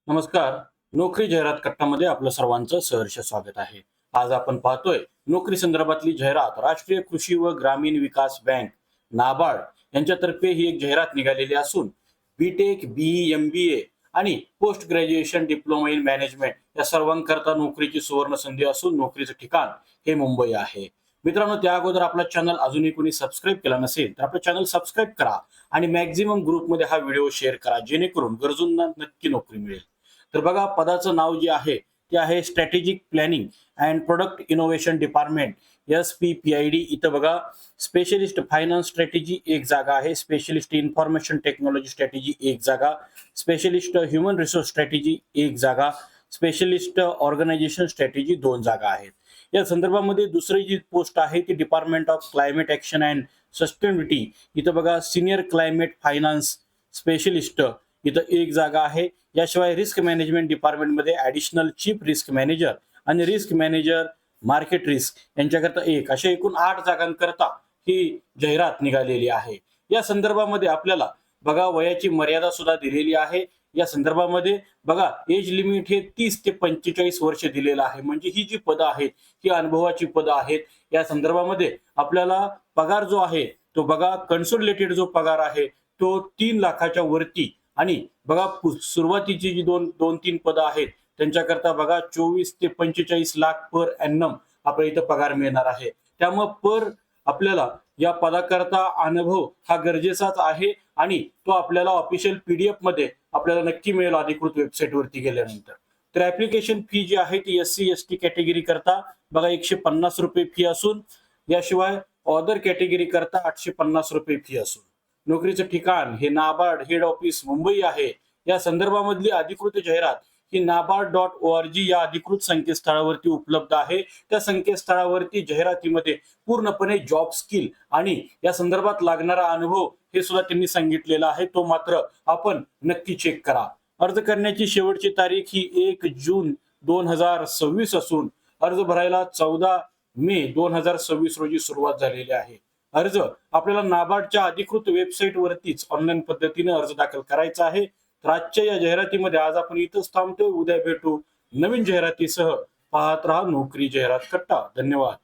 नमस्कार. नोकरी जाहिरात कट्टामध्ये आपलं सर्वांचं सहर्ष स्वागत आहे. आज आपण पाहतोय नोकरी संदर्भातली जाहिरात. राष्ट्रीय कृषी व ग्रामीण विकास बँक नाबार्ड यांच्यातर्फे ही एक जाहिरात निघालेली असून बीटेक, बीई, MBA आणि post graduation diploma in management या सर्वांकरता नोकरीची सुवर्ण संधी असून नोकरीचं ठिकाण हे मुंबई आहे. मित्रांनो, त्या अगोदर आपला चॅनल अजूनही कोणी सबस्क्राईब केला नसेल तर आपलं चॅनल सबस्क्राईब करा आणि मॅक्झिमम ग्रुपमध्ये हा व्हिडिओ शेअर करा, जेणेकरून गरजूंना नक्की नोकरी मिळेल. तर बघा, पदाचं नाव जे आहे ते आहे strategic planning and product innovation department, SPPID. इथं बघा, स्पेशलिस्ट फायनान्स स्ट्रॅटेजी एक जागा आहे, स्पेशलिस्ट इन्फॉर्मेशन टेक्नॉलॉजी स्ट्रॅटेजी एक जागा, स्पेशलिस्ट ह्युमन रिसोर्स स्ट्रॅटेजी एक जागा, स्पेशलिस्ट ऑर्गनायझेशन स्ट्रॅटेजी 2 जागा आहेत. या संदर्भामध्ये दुसरी जी पोस्ट आहे ती department of climate action and sustainability. इथं बघा, सिनियर क्लायमेट फायनान्स स्पेशलिस्ट इथं एक जागा आहे. याशिवाय रिस्क मॅनेजमेंट डिपार्टमेंटमध्ये ऍडिशनल चीफ रिस्क मॅनेजर आणि रिस्क मॅनेजर मार्केट रिस्क यांच्याकरता एक, अशा एकूण 8 जागांकरता ही जाहिरात निघालेली आहे. या संदर्भामध्ये आपल्याला बघा वयाची मर्यादा सुद्धा दिलेली आहे. या संदर्भामध्ये बघा, एज लिमिट हे 30 ते 45 वर्ष दिलेलं आहे. म्हणजे ही जी पदं आहेत ही अनुभवाची पदं आहेत. या संदर्भामध्ये आपल्याला पगार जो आहे तो बघा, कन्सोलिडेटेड जो पगार आहे तो 3 लाखाच्या वरती. आणि बघा, सुरुवातीची जी दोन तीन पदं आहेत त्यांच्याकरता बघा 24 ते 45 लाख पर एannum आपल्याला इथं पगार मिळणार आहे. त्यामुळे आपल्याला या पदाकरता अनुभव हा गरजेचाच आहे आणि तो आपल्याला ऑफिशियल PDF मध्ये आपल्याला नक्की मिळेल अधिकृत वेबसाईट वरती गेल्यानंतर. तर ऍप्लिकेशन फी जी आहे ती SC ST कॅटेगरी करता बघा 150 रुपये फी असून, याशिवाय अदर कॅटेगरी करता 850 रुपये फी असून. नोकरीचं ठिकाण हे नाबार्ड हेड ऑफिस मुंबई आहे. या संदर्भामधली अधिकृत जाहिरात ही nabaard.org या अधिकृत संकेतस्थळावरती उपलब्ध आहे. त्या संकेतस्थळावरती जाहिरातीमध्ये पूर्णपणे जॉब स्किल आणि या संदर्भात लागणारा अनुभव हे सुद्धा त्यांनी सांगितलेलं आहे. तो मात्र आपण नक्की चेक करा. अर्ज करण्याची शेवटची तारीख ही 1 जून 2026 असून अर्ज भरायला 14 मे 2026 रोजी सुरुवात झालेली आहे. अर्ज आपल्याला नाबार्डच्या अधिकृत वेबसाईट वरतीच ऑनलाईन पद्धतीने अर्ज दाखल करायचा आहे. तर आजच्या या जाहिरातीमध्ये आज आपण इथंच थांबतोय. उद्या भेटू नवीन जाहिरातीसह. पाहत रहा नोकरी जाहिरात कट्टा. धन्यवाद.